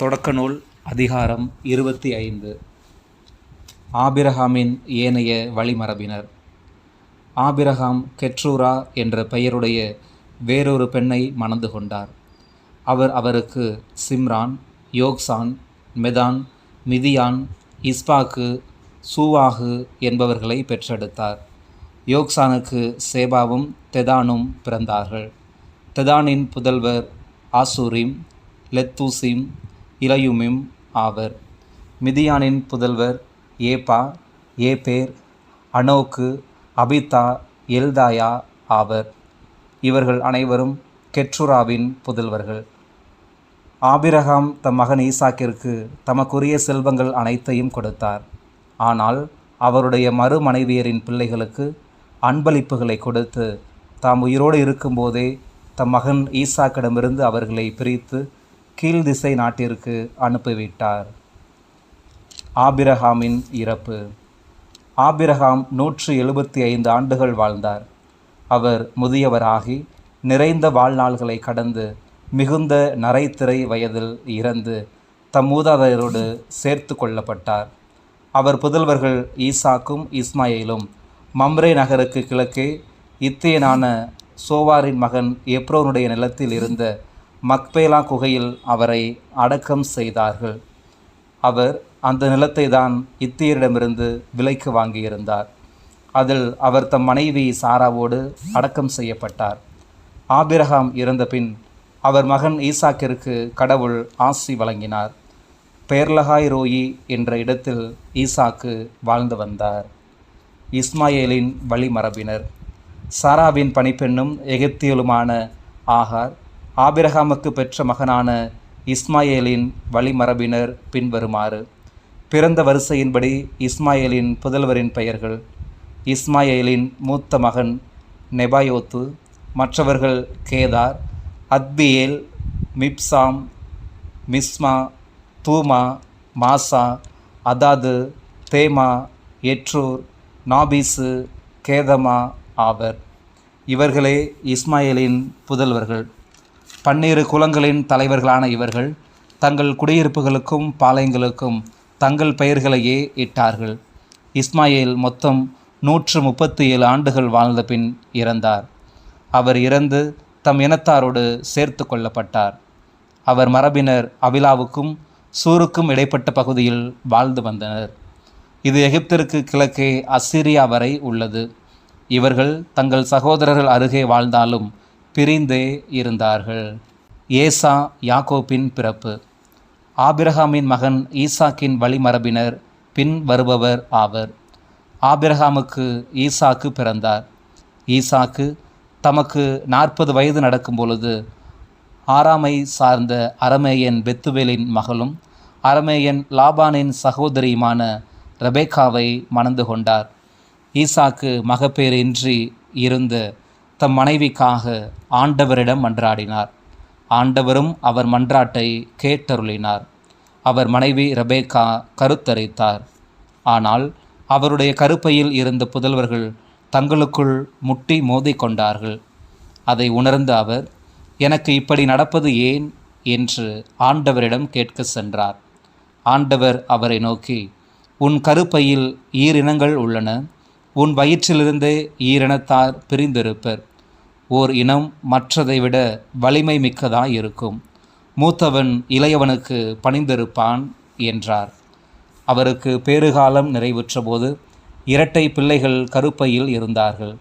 தொடக்க நூல் அதிகாரம் 25. ஆபிரகாமின் ஏனைய வழிமரபினர். ஆபிரகாம் கெட்ரூரா என்ற பெயருடைய வேறொரு பெண்ணை மணந்து கொண்டார். அவர் அவருக்கு சிம்ரான், யோக்சான், மெதான், மிதியான், இஸ்பாக்கு, சூவாகு என்பவர்களை பெற்றெடுத்தார். யோக்சானுக்கு சேபாவும் தெதானும் பிறந்தார்கள். தெதானின் புதல்வர் ஆசூரிம், லெத்தூசிம், இலயுமிம் ஆவர். மிதியானின் புதல்வர் ஏபா, ஏபேர், அனோக்கு, அபிதா, எல்தாயா ஆவர். இவர்கள் அனைவரும் கெட்ரூராவின் புதல்வர்கள். ஆபிரகாம் தம் மகன் ஈசாக்கிற்கு தமக்குரிய செல்வங்கள் அனைத்தையும் கொடுத்தார். ஆனால் அவருடைய மறு மனைவியரின் பிள்ளைகளுக்கு அன்பளிப்புகளை கொடுத்து தாம் உயிரோடு இருக்கும்போதே தம் மகன் ஈசாக்கிடமிருந்து அவர்களை பிரித்து கீழ்திசை நாட்டிற்கு அனுப்பிவிட்டார். ஆபிரகாமின் இறப்பு. ஆபிரகாம் 175 ஆண்டுகள் வாழ்ந்தார். அவர் முதியவராகி நிறைந்த வாழ்நாள்களை கடந்து மிகுந்த நரைத்திரை வயதில் இறந்து தம் மூதாதையரோடு சேர்த்து கொள்ளப்பட்டார். அவர் புதல்வர்கள் ஈசாக்கும் இஸ்மாயேலும் மம்ரே நகருக்கு கிழக்கே இத்தியனான சோவாரின் மகன் எப்ரோனுடைய நிலத்தில் இருந்த மக்பேலா குகையில் அவரை அடக்கம் செய்தார்கள். அவர் அந்த நிலத்தை தான் இத்தியரிடமிருந்து விலைக்கு வாங்கியிருந்தார். அதில் அவர் தம் மனைவி சாராவோடு அடக்கம் செய்யப்பட்டார். ஆபிரகாம் இறந்த பின் அவர் மகன் ஈசாக்கிற்கு கடவுள் ஆசி வழங்கினார். பெர்லகாய் ரோயி என்ற இடத்தில் ஈசாக்கு வாழ்ந்து வந்தார். இஸ்மாயேலின் வழிமரபினர். சாராவின் பணிப்பெண்ணும் எகிப்தியலுமான ஆகார் ஆபிரகாமுக்கு பெற்ற மகனான இஸ்மாயேலின் வழிமரபினர் பின்வருமாறு. பிறந்த வரிசையின்படி இஸ்மாயேலின் புதல்வரின் பெயர்கள்: இஸ்மாயேலின் மூத்த மகன் நெபாயோத்து, மற்றவர்கள் கேதார், அத்பியேல், மிப்சாம், மிஸ்மா, தூமா, மாசா, அதாது, தேமா, எட்ரூர், நாபீசு, கேதமா ஆவர். இவர்களே இஸ்மாயேலின் புதல்வர்கள். 12 குலங்களின் தலைவர்களான இவர்கள் தங்கள் குடியிருப்புகளுக்கும் பாளையங்களுக்கும் தங்கள் பெயர்களையே இட்டார்கள். இஸ்மாயேல் மொத்தம் 137 ஆண்டுகள் வாழ்ந்த பின் இறந்தார். அவர் இறந்து தம் இனத்தாரோடு சேர்த்து கொள்ளப்பட்டார். அவர் மரபினர் அபிலாவுக்கும் சூருக்கும் இடைப்பட்ட பகுதியில் வாழ்ந்து வந்தனர். இது எகிப்திற்கு கிழக்கே அசிரியா வரை உள்ளது. இவர்கள் தங்கள் சகோதரர்கள் அருகே வாழ்ந்தாலும் பிரிந்தே இருந்தார்கள். ஏசா யாக்கோபின் பிறப்பு. ஆபிரகாமின் மகன் ஈசாக்கின் வழிமரபினர் பின் வருபவர் ஆவர். ஆபிரகாமுக்கு ஈசாக்கு பிறந்தார். ஈசாக்கு தமக்கு 40 வயது நடக்கும் பொழுது ஆராமை சார்ந்த அரமேயன் பெத்துவேலின் மகளும் அரமேயன் லாபானின் சகோதரியுமான ரெபேக்காவை மணந்து கொண்டார். ஈசாக்கு மகப்பேறின்றி இருந்த தம் மனைவிக்காக ஆண்டவரிடம் மன்றாடினார். ஆண்டவரும் அவர் மன்றாட்டை கேட்டருளினார். அவர் மனைவி ரெபேக்கா கருத்தரித்தார். ஆனால் அவருடைய கருப்பையில் இருந்த புதல்வர்கள் தங்களுக்குள் முட்டி மோதிக்கொண்டார்கள். அதை உணர்ந்த அவர், எனக்கு இப்படி நடப்பது ஏன் என்று ஆண்டவரிடம் கேட்க சென்றார். ஆண்டவர் அவரை நோக்கி, உன் கருப்பையில் ஈரினங்கள் உள்ளன. உன் வயிற்றிலிருந்தே ஈரினத்தார் பிரிந்திருப்பர். ஓர் இனம் மற்றதை விட வலிமை மிக்கதாயிருக்கும். மூத்தவன் இளையவனுக்கு பணிந்திருப்பான் என்றார். அவருக்கு பேறுகாலம் நிறைவுற்றபோது 2 பிள்ளைகள் கருப்பையில் இருந்தார்கள்.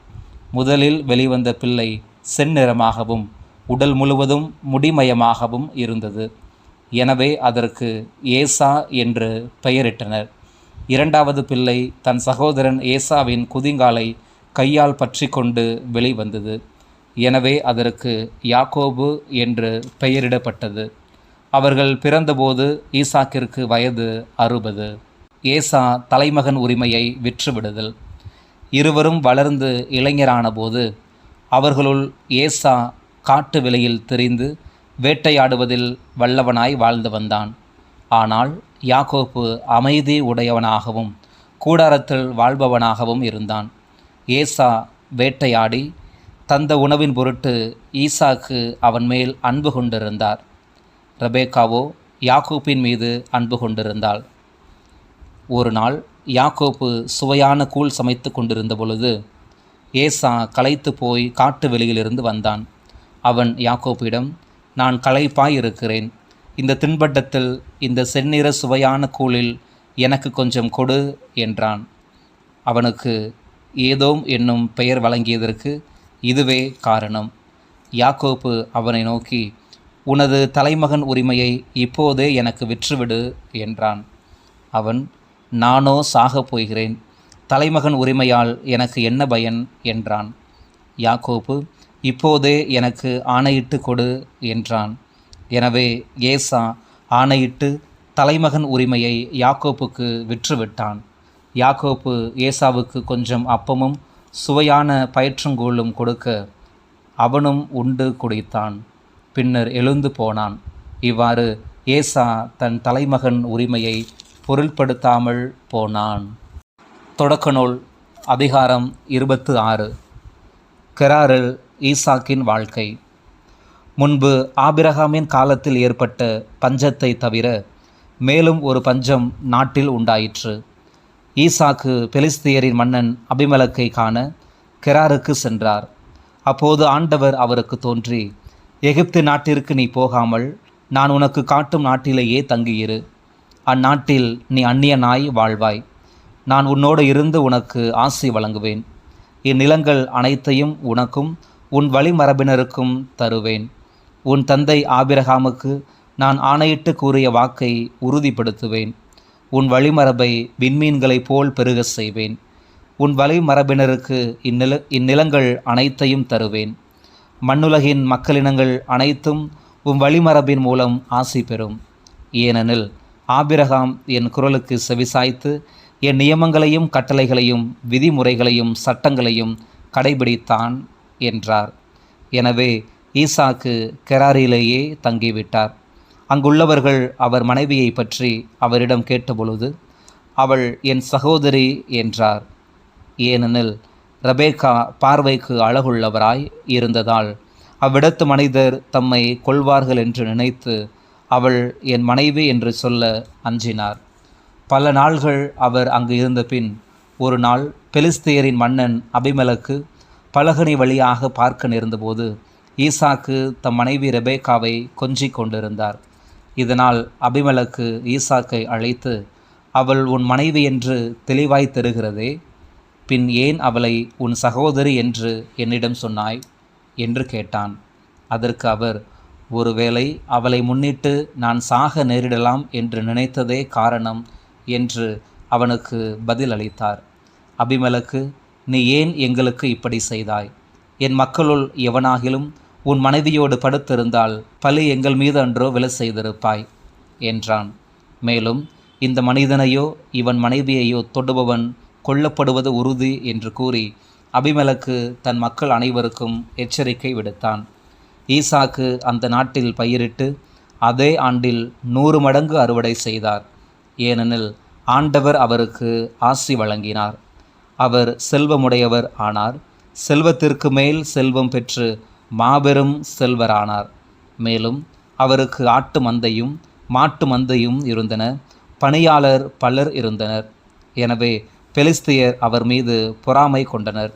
முதலில் வெளிவந்த பிள்ளை செந்நிறமாகவும் உடல் முழுவதும் முடிமயமாகவும் இருந்தது. எனவே அதற்கு ஏசா என்று பெயரிட்டனர். 2வது பிள்ளை தன் சகோதரன் ஏசாவின் குதிங்காலை கையால் பற்றி கொண்டு வெளிவந்தது. எனவே அதற்கு யாக்கோபு என்று பெயரிடப்பட்டது. அவர்கள் பிறந்தபோது ஈசாக்கிற்கு வயது 60. ஏசா தலைமகன் உரிமையை விற்றுவிடுதல். இருவரும் வளர்ந்து இளைஞரான போது அவர்களுள் ஏசா காட்டு வெளியில் திரிந்து வேட்டையாடுவதில் வல்லவனாய் வாழ்ந்து வந்தான். ஆனால் யாக்கோபு அமைதி உடையவனாகவும் கூடாரத்தில் வாழ்பவனாகவும் இருந்தான். ஏசா வேட்டையாடி தந்த உணவின் பொருட்டு ஈசாக்கு அவன் மேல் அன்பு கொண்டிருந்தார். ரெபேக்காவோ யாக்கோப்பின் மீது அன்பு கொண்டிருந்தாள். ஒரு நாள் யாக்கோப்பு சுவையான கூழ் சமைத்து கொண்டிருந்த பொழுது ஏசா களைத்து போய் காட்டு வெளியிலிருந்து வந்தான். அவன் யாக்கோப்பிடம், நான் களைப்பாய் இருக்கிறேன், இந்த தின்பண்டத்தில் இந்த செந்நிற சுவையான கூழில் எனக்கு கொஞ்சம் கொடு என்றான். அவனுக்கு ஏதோம் என்னும் பெயர் வழங்கியதற்கு இதுவே காரணம். யாக்கோப்பு அவனை நோக்கி, உனது தலைமகன் உரிமையை இப்போதே எனக்கு விற்றுவிடு என்றான். அவன், நானோ சாகப் போகிறேன், தலைமகன் உரிமையால் எனக்கு என்ன பயன் என்றான். யாக்கோப்பு, இப்போதே எனக்கு ஆணையிட்டு கொடு என்றான். எனவே ஏசா ஆணையிட்டு தலைமகன் உரிமையை யாக்கோப்புக்கு விற்றுவிட்டான். யாக்கோப்பு ஏசாவுக்கு கொஞ்சம் அப்பமும் சுவையான பயிற்றங்கூழும் கொடுக்க அவனும் உண்டு குடித்தான். பின்னர் எழுந்து போனான். இவ்வாறு ஏசா தன் தலைமகன் உரிமையை பொருள்படுத்தாமல் போனான். தொடக்க நூல் அதிகாரம் 26. கெராரில் ஈசாக்கின் வாழ்க்கை. முன்பு ஆபிரகாமின் காலத்தில் ஏற்பட்ட பஞ்சத்தை தவிர மேலும் ஒரு பஞ்சம் நாட்டில் உண்டாயிற்று. ஈசாக்கு பெலிஸ்தியரின் மன்னன் அபிமெலக்கை காண கெராருக்கு சென்றார். அப்போது ஆண்டவர் அவருக்கு தோன்றி, எகிப்து நாட்டிற்கு நீ போகாமல் நான் உனக்கு காட்டும் நாட்டிலேயே தங்கியிரு. அந்நாட்டில் நீ அந்நியனாய் வாழ்வாய். நான் உன்னோடு இருந்து உனக்கு ஆசி வழங்குவேன். இந்நிலங்கள் அனைத்தையும் உனக்கும் உன் வழிமரபினருக்கும் தருவேன். உன் தந்தை ஆபிரகாமுக்கு நான் ஆணையிட்டு கூறிய வாக்கை உறுதிப்படுத்துவேன். உன் வழிமரபை விண்மீன்களைப் போல் பெருக செய்வேன். உன் வழிமரபினருக்கு இந்நிலங்கள் அனைத்தையும் தருவேன். மண்ணுலகின் மக்களினங்கள் அனைத்தும் உன் வழிமரபின் மூலம் ஆசி பெறும். ஏனெனில் ஆபிரகாம் என் குரலுக்கு செவிசாய்த்து என் நியமங்களையும் கட்டளைகளையும் விதிமுறைகளையும் சட்டங்களையும் கடைபிடித்தான் என்றார். எனவே ஈசாக்கு கெராரிலேயே தங்கிவிட்டார். அங்குள்ளவர்கள் அவர் மனைவியை பற்றி அவரிடம் கேட்டபொழுது, அவள் என் சகோதரி என்றார். ஏனெனில் ரெபேக்கா பார்வைக்கு அழகுள்ளவராய் இருந்ததால் அவ்விடத்து மனிதர் தம்மை கொள்வார்கள் என்று நினைத்து அவள் என் மனைவி என்று சொல்ல அஞ்சினார். பல நாள்கள் அவர் அங்கு இருந்த பின் ஒரு நாள் பெலிஸ்தியரின் மன்னன் அபிமெலக்கு பலகனி வழியாக பார்க்க நேர்ந்தபோது ஈசாக்கு தம் மனைவி ரெபேக்காவை கொஞ்சிக் கொண்டிருந்தார். இதனால் அபிமெலக்கு ஈசாக்கை அழைத்து, அவள் உன் மனைவி என்று தெளிவாய் தெரிகிறதே, பின் ஏன் அவளை உன் சகோதரி என்று என்னிடம் சொன்னாய் என்று கேட்டான். அதற்கு அவர், ஒருவேளை அவளை முன்னிட்டு நான் சாக நேரிடலாம் என்று நினைத்ததே காரணம் என்று அவனுக்கு பதில் அளித்தார். அபிமெலக்கு, நீ ஏன் எங்களுக்கு இப்படி செய்தாய்? என் மக்களுள் எவனாகிலும் உன் மனைவியோடு படுத்திருந்தால் பழி எங்கள் மீது அன்றோ விலை செய்திருப்பாய் என்றான். மேலும், இந்த மனிதனையோ இவன் மனைவியையோ தொடுபவன் கொல்லப்படுவது உறுதி என்று கூறி அபிமெலக்கு தன் மக்கள் அனைவருக்கும் எச்சரிக்கை விடுத்தான். ஈசாக்கு அந்த நாட்டில் பயிரிட்டு அதே ஆண்டில் 100 மடங்கு அறுவடை செய்தார். ஏனெனில் ஆண்டவர் அவருக்கு ஆசி வழங்கினார். அவர் செல்வமுடையவர் ஆனார். செல்வத்திற்கு மேல் செல்வம் பெற்று மாபெரும் செல்வரானார். மேலும் அவருக்கு ஆட்டு மந்தையும் மாட்டு மந்தையும் இருந்தன. பணியாளர் பலர் இருந்தனர். எனவே பெலிஸ்தியர் அவர் மீது பொறாமை கொண்டனர்.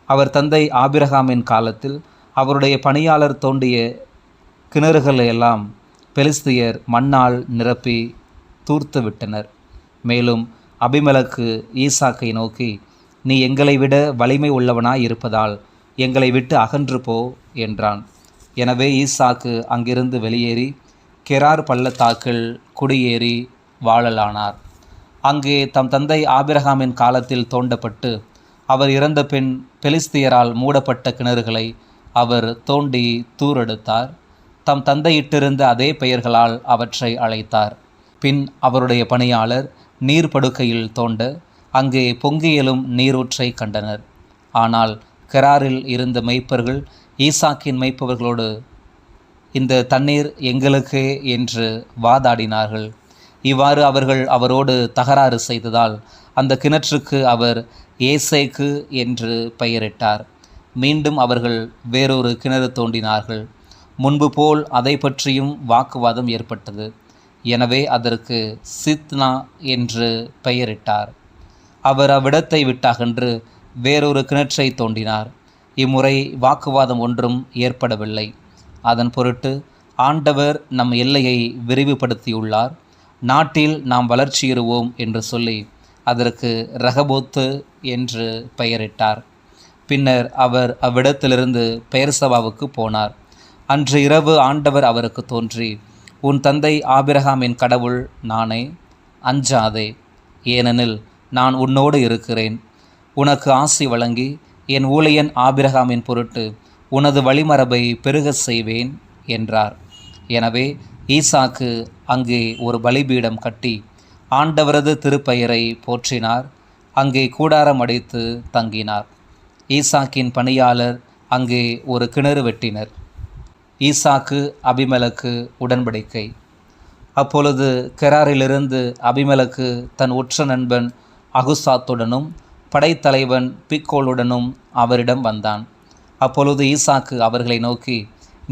அவர் தந்தை ஆபிரகாமின் காலத்தில் அவருடைய பணியாளர் தோண்டிய கிணறுகளையெல்லாம் பெலிஸ்தியர் மண்ணால் நிரப்பி தூர்த்து விட்டனர். மேலும் அபிமெலக்கு ஈசாக்கை நோக்கி, நீ எங்களை விட வலிமை உள்ளவனாய் இருப்பதால் எங்களை விட்டு அகன்று போ என்றான். எனவே ஈசாக்கு அங்கிருந்து வெளியேறி கெரார் பள்ளத்தாக்கில் குடியேறி வாழலானார். அங்கே தம் தந்தை ஆபிரகாமின் காலத்தில் தோண்டப்பட்டு அவர் இறந்த பின் பெலிஸ்தியரால் மூடப்பட்ட கிணறுகளை அவர் தோண்டி தூரெடுத்தார். தம் தந்தையிட்டிருந்த அதே பெயர்களால் அவற்றை அழைத்தார். பின் அவருடைய பணியாளர் நீர்ப்படுக்கையில் தோண்ட அங்கே பொங்கியலும் நீரூற்றை கண்டனர். ஆனால் கெராரில் இருந்த மெய்ப்பர்கள் ஈசாக்கின் மெய்ப்பவர்களோடு, இந்த தண்ணீர் எங்களுக்கே என்று வாதாடினார்கள். இவ்வாறு அவர்கள் அவரோடு தகராறு செய்ததால் அந்த கிணற்றுக்கு அவர் ஏசேக்கு என்று பெயரிட்டார். மீண்டும் அவர்கள் வேறொரு கிணறு தோண்டினார்கள். முன்பு போல் அதை பற்றியும் வாக்குவாதம் ஏற்பட்டது. எனவே அதற்கு சித்னா என்று பெயரிட்டார். அவர் அவ்விடத்தை விட்டு அகன்று வேறொரு கிணற்றை தோண்டினார். இம்முறை வாக்குவாதம் ஒன்றும் ஏற்படவில்லை. அதன் பொருட்டு ஆண்டவர் நம் எல்லையை விரிவுபடுத்தியுள்ளார், நாட்டில் நாம் வளர்ச்சியுறுவோம் என்று சொல்லி அதற்கு ரகபோத்து என்று பெயரிட்டார். பின்னர் அவர் அவ்விடத்திலிருந்து பெயர்சபாவுக்கு போனார். அன்று இரவு ஆண்டவர் அவருக்கு தோன்றி, உன் தந்தை ஆபிரகாமின் கடவுள் நானே, அஞ்சாதே, ஏனெனில் நான் உன்னோடு இருக்கிறேன். உனக்கு ஆசி வழங்கி என் ஊழியன் ஆபிரகாமின் பொருட்டு உனது வழிமரபை பெருகச் செய்வேன் என்றார். எனவே ஈசாக்கு அங்கே ஒரு பலிபீடம் கட்டி ஆண்டவரது திருப்பெயரை போற்றினார். அங்கே கூடாரம் அடித்து தங்கினார். ஈசாக்கின் பணியாளர் அங்கே ஒரு கிணறு வெட்டினர். ஈசாக்கு அபிமெலக்கு உடன்படிக்கை. அப்பொழுது கெராரிலிருந்து அபிமெலக்கு தன் உற்ற நண்பன் அகுசாத்துடனும் படைத்தலைவன் பிக்கோளுடனும் அவரிடம் வந்தான். அப்பொழுது ஈசாக்கு அவர்களை நோக்கி,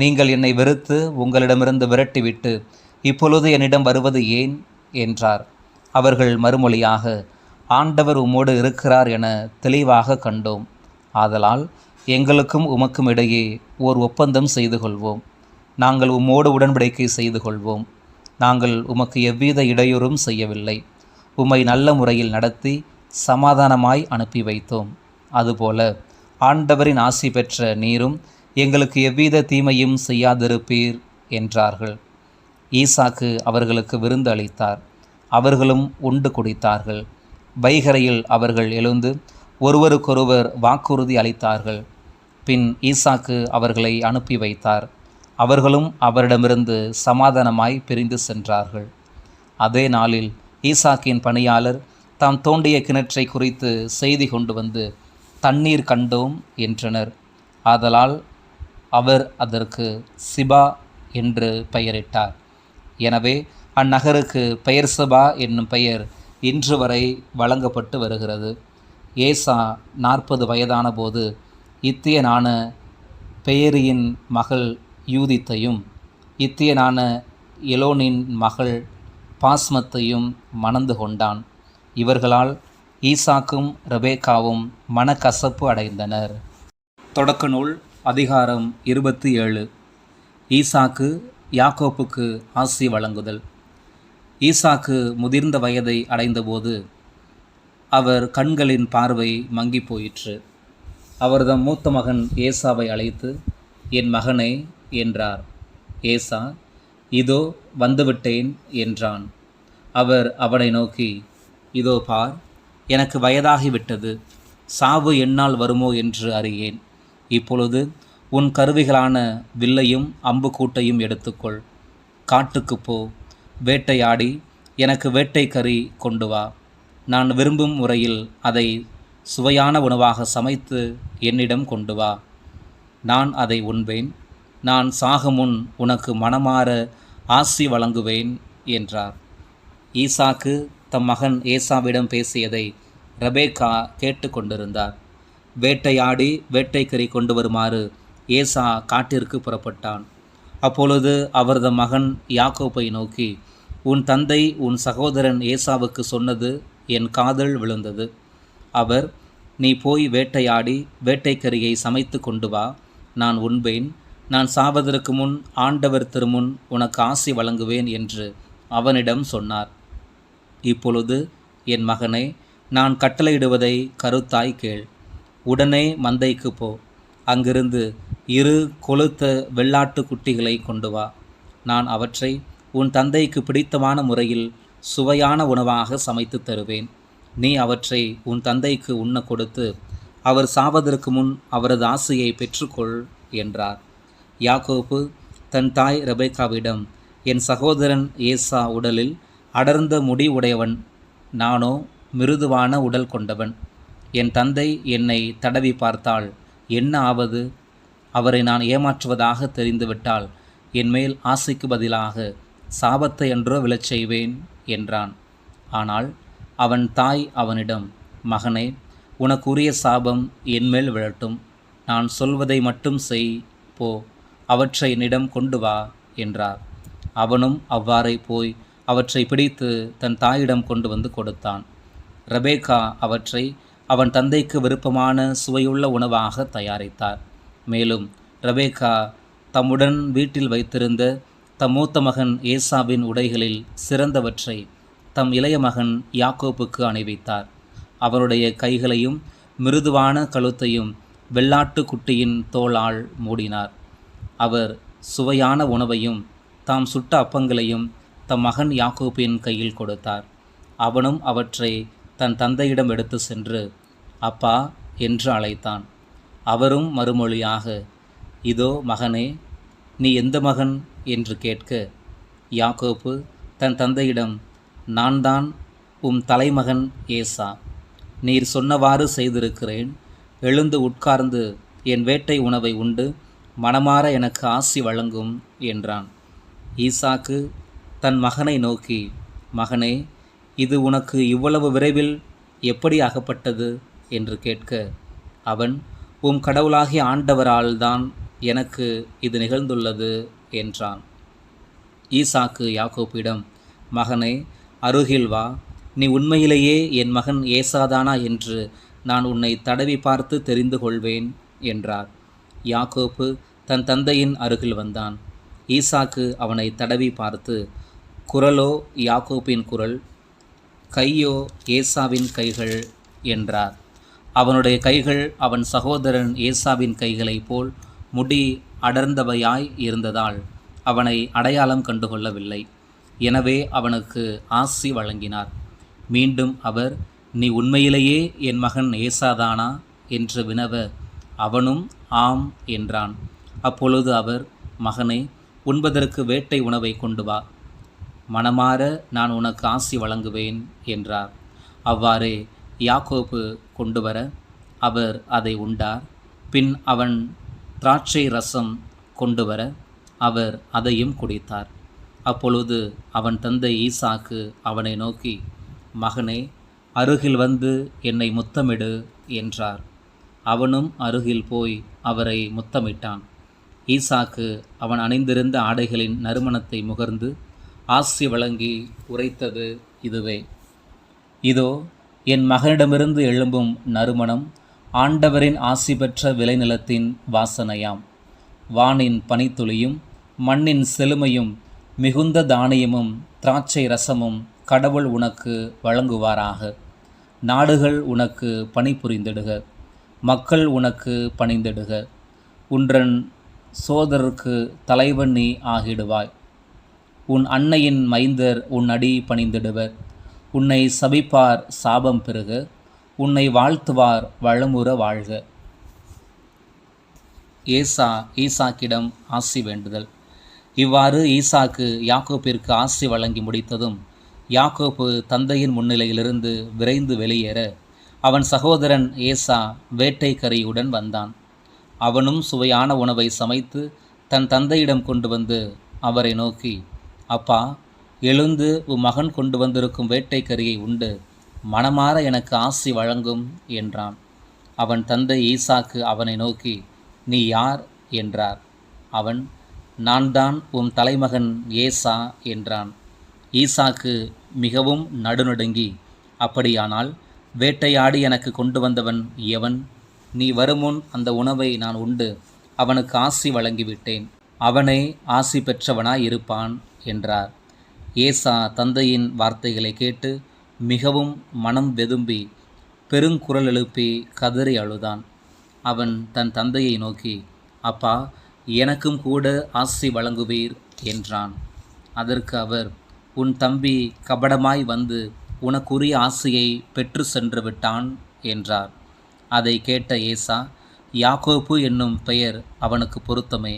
நீங்கள் என்னை வெறுத்து உங்களிடமிருந்து விரட்டிவிட்டு இப்பொழுது என்னிடம் வருவது ஏன் என்றார். அவர்கள் மறுமொழியாக, ஆண்டவர் உம்மோடு இருக்கிறார் என தெளிவாக கண்டோம். ஆதலால் எங்களுக்கும் உமக்கும் இடையே ஓர் ஒப்பந்தம் செய்து கொள்வோம். நாங்கள் உம்மோடு உடன்படிக்கை செய்து கொள்வோம். நாங்கள் உமக்கு எவ்வித இடையூறும் செய்யவில்லை. உம்மை நல்ல முறையில் நடத்தி சமாதானமாய் அனுப்பி வைத்தோம். அதுபோல ஆண்டவரின் ஆசி பெற்ற நீரும் எங்களுக்கு எவ்வித தீமையும் செய்யாதிருப்பீர் என்றார்கள். ஈசாக்கு அவர்களுக்கு விருந்து அளித்தார். அவர்களும் உண்டு குடித்தார்கள். வைகரையில் அவர்கள் எழுந்து ஒருவருக்கொருவர் வாக்குறுதி அளித்தார்கள். பின் ஈசாக்கு அவர்களை அனுப்பி வைத்தார். அவர்களும் அவரிடமிருந்து சமாதானமாய் பிரிந்து சென்றார்கள். அதே நாளில் ஈசாக்கின் பணியாளர் தாம் தோண்டிய கிணற்றை குறித்து செய்தி கொண்டு வந்து, தண்ணீர் கண்டோம் என்றனர். ஆதலால் அவர் அதற்கு சிபா என்று பெயரிட்டார். எனவே அந்நகருக்கு பெயர்சபா என்னும் பெயர் இன்று வரை வழங்கப்பட்டு வருகிறது. ஏசா 40 வயதான போது இத்தியனான பெயரியின் மகள் யூதித்தையும் இத்தியனான எலோனின் மகள் பாஸ்மத்தையும் மணந்து கொண்டான். இவர்களால் ஈசாக்கும் ரெபேக்காவும் மனக்கசப்பு அடைந்தனர். தொடக்க நூல் அதிகாரம் 27. ஈசாக்கு யாக்கோப்புக்கு ஆசி வழங்குதல். ஈசாக்கு முதிர்ந்த வயதை அடைந்தபோது அவர் கண்களின் பார்வை மங்கி போயிற்று. அவர்தம் மூத்த மகன் ஏசாவை அழைத்து, என் மகனே என்றார். ஏசா, இதோ வந்துவிட்டேன் என்றான். அவர் அவனை நோக்கி, இதோ பார், எனக்கு வயதாகிவிட்டது, சாவு என்னால் வருமோ என்று அறியேன். இப்பொழுது உன் கருவிகளான வில்லையும் அம்புக்கூட்டையும் எடுத்துக்கொள். காட்டுக்கு போ, வேட்டையாடி எனக்கு வேட்டைக்கறி கொண்டு வா. நான் விரும்பும் முறையில் அதை சுவையான உணவாக சமைத்து என்னிடம் கொண்டு வா. நான் அதை உண்பேன். நான் சாகுமுன் உனக்கு மனமாற ஆசி வழங்குவேன் என்றார். ஈசாக்கு தம் மகன் ஏசாவிடம் பேசியதை ரெபேக்கா கேட்டு கொண்டிருந்தார். வேட்டையாடி வேட்டைக்கறி கொண்டு வருமாறு ஏசா காட்டிற்கு புறப்பட்டான். அப்பொழுது அவரது மகன் யாக்கோப்பை நோக்கி, உன் தந்தை உன் சகோதரன் ஏசாவுக்கு சொன்னது என் காதில் விழுந்தது. அவர், நீ போய் வேட்டையாடி வேட்டைக்கறியை சமைத்து கொண்டு வா, நான் உண்பேன். நான் சாவதற்கு முன் ஆண்டவர் திருமுன் உனக்கு ஆசி வழங்குவேன் என்று அவனிடம் சொன்னார். இப்பொழுது என் மகனே, நான் கட்டளையிடுவதை கருத்தாய் கேள். உடனே மந்தைக்கு போ. அங்கிருந்து 2 கொழுத்த வெள்ளாட்டு குட்டிகளை கொண்டு வா. நான் அவற்றை உன் தந்தைக்கு பிடித்தமான முறையில் சுவையான உணவாக சமைத்து தருவேன். நீ அவற்றை உன் தந்தைக்கு உண்ண கொடுத்து அவர் சாவதற்கு முன் அவரது ஆசையை பெற்றுக்கொள் என்றார். யாக்கோப்பு தன் தாய் ரெபேக்காவிடம், என் சகோதரன் ஏசா உடலில் அடர்ந்த முடி உடையவன், நானோ மிருதுவான உடல் கொண்டவன். என் தந்தை என்னை தடவி பார்த்தால் என்ன ஆவது? அவரை நான் ஏமாற்றுவதாக தெரிந்துவிட்டால் என்மேல் ஆசைக்கு பதிலாக சாபத்தை என்றோ விழச் செய்வேன் என்றான். ஆனால் அவன் தாய் அவனிடம், மகனே, உனக்குரிய சாபம் என்மேல் விழட்டும். நான் சொல்வதை மட்டும் செய், போ, அவற்றை என்னிடம் கொண்டு வா என்றார். அவனும் அவ்வாறே போய் அவற்றை பிடித்து தன் தாயிடம் கொண்டு வந்து கொடுத்தான். ரெபேக்கா அவற்றை அவன் தந்தைக்கு விருப்பமான சுவையுள்ள உணவாக தயாரித்தார். மேலும் ரெபேக்கா தம்முடன் வீட்டில் வைத்திருந்த தம் மூத்த மகன் ஏசாவின் உடைகளில் சிறந்தவற்றை தம் இளைய மகன் யாக்கோப்புக்கு அணிவித்தார். அவருடைய கைகளையும் மிருதுவான கழுத்தையும் வெள்ளாட்டு குட்டியின் தோளால் மூடினார். அவர் சுவையான உணவையும் தாம் சுட்ட அப்பங்களையும் தம் மகன் யாக்கோப்பின் கையில் கொடுத்தார். அவனும் அவற்றை தன் தந்தையிடம் எடுத்து சென்று அப்பா என்று அழைத்தான். அவரும் மறுமொழியாக, இதோ மகனே, நீ எந்த மகன் என்று கேட்க, யாக்கோப்பு தன் தந்தையிடம், நான் தான் உம் தலைமகன் ஏசா. நீர் சொன்னவாறு செய்திருக்கிறேன். எழுந்து உட்கார்ந்து என் வேட்டை உணவை உண்டு மனமாற எனக்கு ஆசி வழங்கும் என்றான். ஈசாக்கு தன் மகனை நோக்கி, மகனே, இது உனக்கு இவ்வளவு விரைவில் எப்படி அகப்பட்டது என்று கேட்க, அவன், உம் கடவுளாகிய ஆண்டவரால் தான் எனக்கு இது நிகழ்ந்துள்ளது என்றான். ஈசாக்கு யாக்கோப்பிடம், மகனே, அருகில் வா, நீ உண்மையிலேயே என் மகன் ஏசாதானா என்று நான் உன்னை தடவி பார்த்து தெரிந்து கொள்வேன் என்றார். யாக்கோப்பு தன் தந்தையின் அருகில் வந்தான். ஈசாக்கு அவனை தடவி பார்த்து, குரலோ யாக்கோப்பின் குரல், கையோ ஏசாவின் கைகள் என்றார். அவனுடைய கைகள் அவன் சகோதரன் ஏசாவின் கைகளைப் போல் முடி அடர்ந்தவையாய் இருந்ததால் அவனை அடையாளம் கண்டுகொள்ளவில்லை. எனவே அவனுக்கு ஆசி வழங்கினார். மீண்டும் அவர், நீ உண்மையிலேயே என் மகன் ஏசாதானா என்று வினவ, அவனும் ஆம் என்றான். அப்பொழுது அவர், மகனே, உண்பதற்கு வேட்டை உணவை கொண்டு வா, மனமாற நான் உனக்கு ஆசி வழங்குவேன் என்றார். அவ்வாறே யாக்கோப்பு கொண்டு வர அவர் அதை உண்டார். பின் அவன் திராட்சை ரசம் கொண்டு வர அவர் அதையும் குடித்தார். அப்பொழுது அவன் தந்தை ஈசாக்கு அவனை நோக்கி, மகனே, அருகில் வந்து என்னை முத்தமிடு என்றார். அவனும் அருகில் போய் அவரை முத்தமிட்டான். ஈசாக்கு அவன் அணிந்திருந்த ஆடைகளின் நறுமணத்தை முகர்ந்து ஆசி வழங்கி உரைத்தது இதுவே, இதோ என் மகனிடமிருந்து எழும்பும் நறுமணம் ஆண்டவரின் ஆசி பெற்ற விளைநிலத்தின் வாசனையாம். வானின் பனித்துளியும் மண்ணின் செழுமையும் மிகுந்த தானியமும் திராட்சை ரசமும் கடவுள் உனக்கு வழங்குவாராக. நாடுகள் உனக்கு பணிபுரிந்திடுக, மக்கள் உனக்கு பணிந்திடுக. உன்றன் சோதருக்கு தலைவன் நீ ஆகிடுவாய். உன் அன்னையின் மைந்தர் உன் அடி பணிந்திடுவர். உன்னை சபிப்பார் சாபம் பெறுக, உன்னை வாழ்த்துவார் வளமுற வாழ்க. ஏசா ஈசாக்கிடம் ஆசி வேண்டுதல். இவ்வாறு ஈசாக்கு யாக்கோப்பிற்கு ஆசி வழங்கி முடித்ததும் யாக்கோப்பு தந்தையின் முன்னிலையிலிருந்து விரைந்து வெளியேற அவன் சகோதரன் ஏசா வேட்டை கறியுடன் வந்தான். அவனும் சுவையான உணவை சமைத்து தன் தந்தையிடம் கொண்டு வந்து அவரை நோக்கி, அப்பா, எழுந்து உன் மகன் கொண்டு வந்திருக்கும் வேட்டை கறியை உண்டு மனமாற எனக்கு ஆசி வழங்கும் என்றான். அவன் தந்தை ஈசாக்கு அவனை நோக்கி, நீ யார் என்றார். அவன், நான் தான் உன் தலைமகன் ஏசா என்றான். ஈசாக்கு மிகவும் நடுநடுங்கி, அப்படியானால் வேட்டையாடி எனக்கு கொண்டு வந்தவன் எவன்? நீ வருமுன் அந்த உணவை நான் உண்டு அவனுக்கு ஆசி வழங்கிவிட்டேன். அவனே ஆசி பெற்றவனாய் இருப்பான் என்றார். ஏசா தந்தையின் வார்த்தைகளை கேட்டு மிகவும் மனம் வெதும்பி பெருங்குரல் எழுப்பி கதறி அழுதான். அவன் தன் தந்தையை நோக்கி, அப்பா, எனக்கும் கூட ஆசி வழங்குவீர் என்றான். அதற்கு அவர், உன் தம்பி கபடமாய் வந்து உனக்குரிய ஆசையை பெற்று சென்று விட்டான் என்றார். அதை கேட்ட ஏசா, யாக்கோப்பு என்னும் பெயர் அவனுக்கு பொருத்தமே,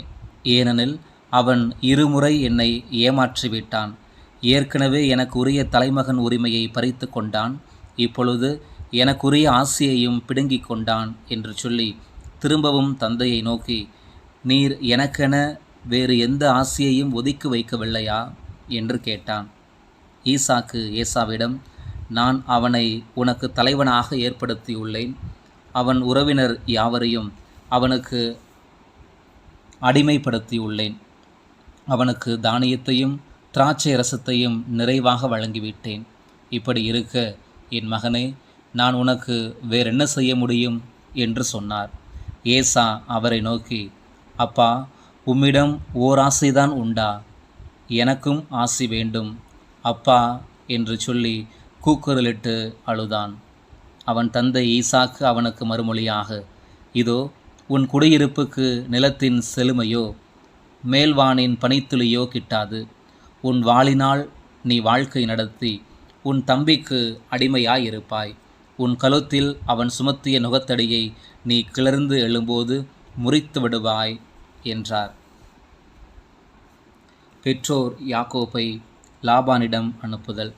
ஏனெனில் அவன் இருமுறை என்னை ஏமாற்றிவிட்டான். ஏற்கனவே எனக்கு உரிய தலைமகன் உரிமையை பறித்து கொண்டான், இப்பொழுது எனக்குரிய ஆசியையும் பிடுங்கிக் கொண்டான் என்று சொல்லி திரும்பவும் தந்தையை நோக்கி, நீர் எனக்கென வேறு எந்த ஆசியையும் ஒதுக்கி வைக்கவில்லையா என்று கேட்டான். ஈசாக்கு ஏசாவிடம், நான் அவனை உனக்கு தலைவனாக ஏற்படுத்தியுள்ளேன். அவன் உறவினர் யாவரையும் அவனுக்கு அடிமைப்படுத்தியுள்ளேன். அவனுக்கு தானியத்தையும் திராட்சை ரசத்தையும் நிறைவாக வழங்கிவிட்டேன். இப்படி இருக்க என் மகனே, நான் உனக்கு வேறென்ன செய்ய முடியும் என்று சொன்னார். ஏசா அவரை நோக்கி, அப்பா, உம்மிடம் ஓர் ஆசைதான் உண்டா? எனக்கும் ஆசி வேண்டும் அப்பா என்று சொல்லி கூக்குரலிட்டு அழுதான். அவன் தந்தை ஈசாக்கு அவனுக்கு மறுமொழியாக, இதோ உன் குடியிருப்புக்கு நிலத்தின் செழுமையோ மேல்வானின் பனித்துளியோ கிட்டாது. உன் வாளினால் நீ வாழ்க்கை நடத்தி உன் தம்பிக்கு அடிமையாயிருப்பாய். உன் கழுத்தில் அவன் சுமத்திய நுகத்தடியை நீ கிளர்ந்து எழும்போது முறித்து விடுவாய் என்றார். பெற்றோர் யாக்கோப்பை லாபானிடம் அனுப்புதல்.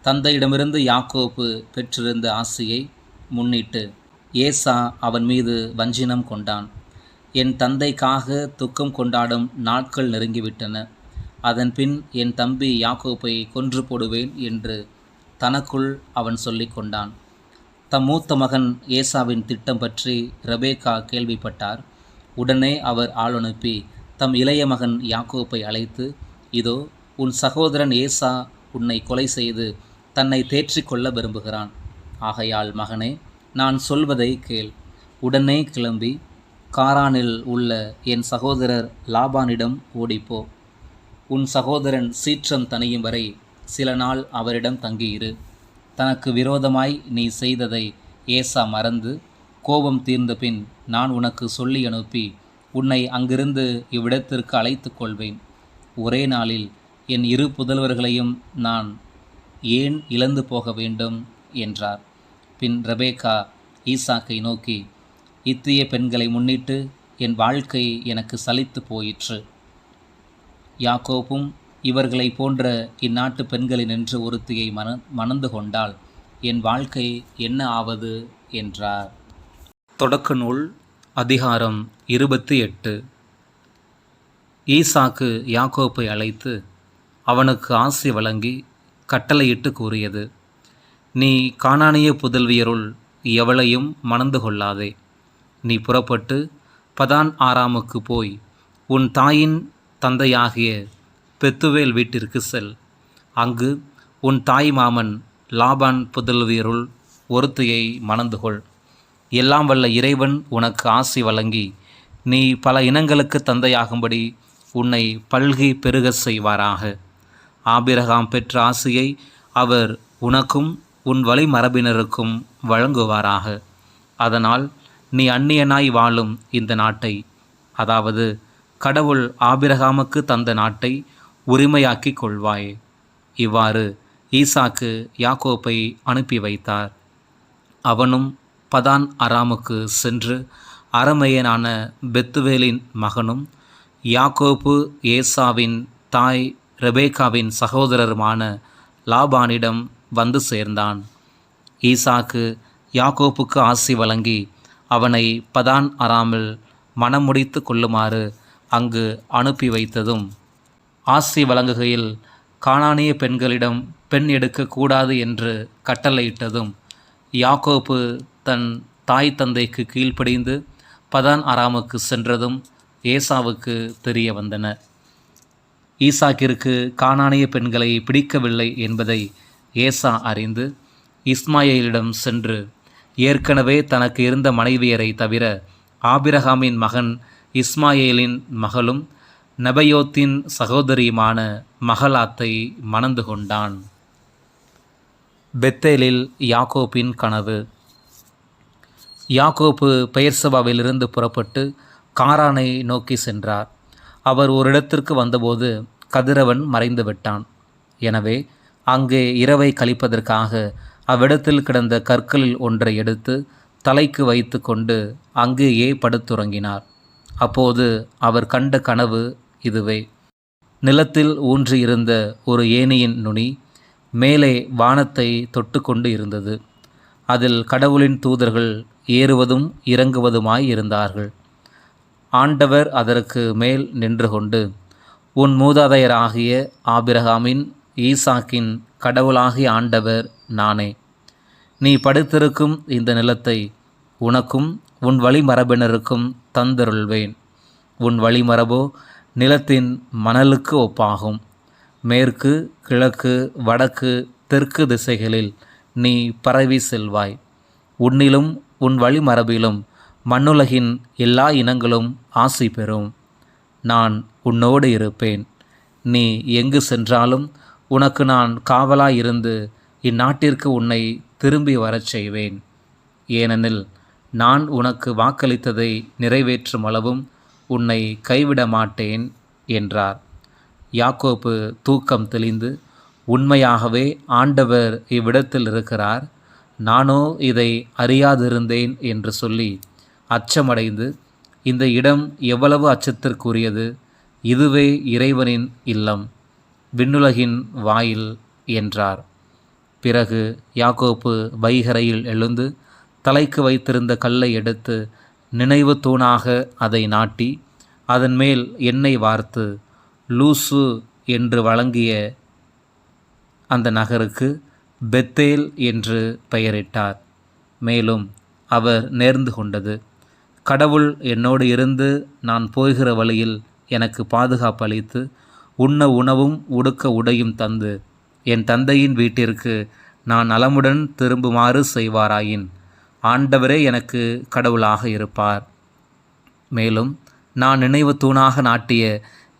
தந்தையிடமிருந்து யாக்கோப்பு பெற்றிருந்த ஆசியை முன்னிட்டு ஏசா அவன் மீது வஞ்சினம் கொண்டான். என் தந்தைக்காக துக்கம் கொண்டாடும் நாட்கள் நெருங்கிவிட்டன. அதன்பின் என் தம்பி யாக்கோப்பை கொன்று போடுவேன் என்று தனக்குள் அவன் சொல்லி கொண்டான். தம் மூத்த மகன் ஏசாவின் திட்டம் பற்றி ரெபேக்கா கேள்விப்பட்டார். உடனே அவர் ஆள் அனுப்பி தம் இளைய மகன் யாக்கோப்பை அழைத்து, இதோ உன் சகோதரன் ஏசா உன்னை கொலை செய்து தன்னை தேற்றிக்கொள்ள விரும்புகிறான். ஆகையால் மகனே, நான் சொல்வதை கேள். உடனே கிளம்பி காரானில் உள்ள என் சகோதரர் லாபானிடம் ஓடிப்போ. உன் சகோதரன் சீற்றம் தணியும் வரை சில நாள் அவரிடம் தங்கியிரு. தனக்கு விரோதமாய் நீ செய்ததை ஏசா மறந்து கோபம் தீர்ந்த பின் நான் உனக்கு சொல்லி அனுப்பி உன்னை அங்கிருந்து இவ்விடத்திற்கு அழைத்து கொள்வேன். ஒரே நாளில் என் இரு புதல்வர்களையும் நான் ஏன் இழந்து போக வேண்டும் என்றார். பின் ரெபேக்கா ஈசாக்கை நோக்கி, இத்திய பெண்களை முன்னிட்டு என் வாழ்க்கை எனக்கு சலித்து போயிற்று. யாக்கோப்பும் இவர்களை போன்ற இந்நாட்டு பெண்களினின்று ஒருத்தியை மணந்து கொண்டால் என் வாழ்க்கை என்ன ஆவது என்றார். தொடக்க நூல் அதிகாரம் 28. ஈசாக்கு யாக்கோப்பை அழைத்து அவனுக்கு ஆசி வழங்கி கட்டளையிட்டு கூறியது, நீ கானானிய புதல்வியருள் எவளையும் மணந்து கொள்ளாதே. நீ புறப்பட்டு பதான் ஆராமுக்கு போய் உன் தாயின் தந்தையாகிய பெத்துவேல் வீட்டிற்கு செல். அங்கு உன் தாய் மாமன் லாபான் புதல்வியருள் ஒருத்தியை மணந்துகொள். எல்லாம் வல்ல இறைவன் உனக்கு ஆசி வழங்கி நீ பல இனங்களுக்கு தந்தையாகும்படி உன்னை பல்கி பெருக செய்வாராக. ஆபிரகாம் பெற்ற ஆசியை அவர் உனக்கும் உன் வழிமரபினருக்கும் வழங்குவாராக. அதனால் நீ அந்நியனாய் வாழும் இந்த நாட்டை, அதாவது கடவுள் ஆபிரகாமுக்கு தந்த நாட்டை உரிமையாக்கிக் கொள்வாய். இவ்வாறு ஈசாக்கு யாக்கோப்பை அனுப்பி வைத்தார். அவனும் பதான் அராமுக்கு சென்று அரமேயனான பெத்துவேலின் மகனும் யாக்கோப்பு ஏசாவின் தாய் ரெபேக்காவின் சகோதரருமான லாபானிடம் வந்து சேர்ந்தான். ஈசாக்கு யாக்கோப்புக்கு ஆசி வழங்கி அவனை பதான் அராமில் மனம் முடித்து கொள்ளுமாறு அங்கு அனுப்பி வைத்ததும், ஆசி வழங்குகையில் கானானிய பெண்களிடம் பெண் எடுக்கக்கூடாது என்று கட்டளையிட்டதும், யாக்கோப்பு தன் தாய் தந்தைக்கு கீழ்ப்படிந்து பதான் அராமுக்கு சென்றதும் ஏசாவுக்கு தெரிய வந்தன. ஈசாக்கிற்கு கானானிய பெண்களை பிடிக்கவில்லை என்பதை ஏசா அறிந்து இஸ்மாயேலிடம் சென்று, ஏற்கனவே தனக்கு இருந்த மனைவியரை தவிர ஆபிரகாமின் மகன் இஸ்மாயேலின் மகளும் நெபயோத்தின் சகோதரியுமான மகலாத்தை மணந்து கொண்டான். பெத்தேலில் யாக்கோப்பின் கனவு. யாக்கோப்பு பெயர்சபாவிலிருந்து புறப்பட்டு காரானை நோக்கி சென்றார். அவர் ஒரு இடத்திற்கு வந்தபோது கதிரவன் மறைந்து விட்டான். எனவே அங்கே இரவை கழிப்பதற்காக அவ்விடத்தில் கிடந்த கற்களில் ஒன்றை எடுத்து தலைக்கு வைத்து கொண்டு அங்கேயே படுத்துறங்கினார். அப்போது அவர் கண்ட கனவு இதுவே. நிலத்தில் ஊன்றியிருந்த ஒரு ஏணியின் நுனி மேலே வானத்தை தொட்டு கொண்டு இருந்தது. அதில் கடவுளின் தூதர்கள் ஏறுவதும் இறங்குவதுமாய் இருந்தார்கள். ஆண்டவர் அதற்கு மேல் நின்று கொண்டு, உன் மூதாதையராகிய ஆபிரகாமின் ஈசாக்கின் கடவுளாகிய ஆண்டவர் நானே. நீ படுத்திருக்கும் இந்த நிலத்தை உனக்கும் உன் வழிமரபினருக்கும் தந்தருள்வேன். உன் வழிமரபோ நிலத்தின் மணலுக்கு ஒப்பாகும். மேற்கு, கிழக்கு, வடக்கு, தெற்கு திசைகளில் நீ பரவி செல்வாய். உன்னிலும் உன் வழிமரபிலும் மண்ணுலகின் எல்லா இனங்களும் ஆசி பெறும். நான் உன்னோடு இருப்பேன். நீ எங்கு சென்றாலும் உனக்கு நான் காவலாயிருந்து இந்நாட்டிற்கு உன்னை திரும்பி வரச் செய்வேன். ஏனெனில் நான் உனக்கு வாக்களித்ததை நிறைவேற்றும் அளவும் உன்னை கைவிட மாட்டேன் என்றார். யாக்கோப்பு தூக்கம் தெளிந்து, உண்மையாகவே ஆண்டவர் இவ்விடத்தில் இருக்கிறார், நானோ இதை அறியாதிருந்தேன் என்று சொல்லி அச்சமடைந்து, இந்த இடம் எவ்வளவு அச்சத்திற்குரியது! இதுவே இறைவனின் இல்லம், விண்ணுலகின் வாயில் என்றார். பிறகு யாக்கோப்பு வைகரையில் எழுந்து தலைக்கு வைத்திருந்த கல்லை எடுத்து நினைவு தூணாக அதை நாட்டி அதன் மேல் எண்ணெய் வார்த்து லூசு என்று வழங்கிய அந்த நகருக்கு பெத்தேல் என்று பெயரிட்டார். மேலும் அவர் நேர்ந்து கொண்டது, கடவுள் என்னோடு இருந்து நான் போகிற வழியில் எனக்கு பாதுகாப்பளித்து உண்ண உணவும் உடுக்க உடையும் தந்து என் தந்தையின் வீட்டிற்கு நான் நலமுடன் திரும்புமாறு செய்வாராயின் ஆண்டவரே எனக்கு கடவுளாக இருப்பார். மேலும் நான் நினைவு தூணாக நாட்டிய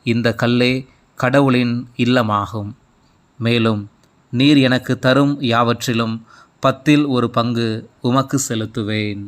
இந்த கல்லே கடவுளின் இல்லமாகும். மேலும் நீர் எனக்கு தரும் யாவற்றிலும் 10 1 பங்கு உமக்கு செலுத்துவேன்.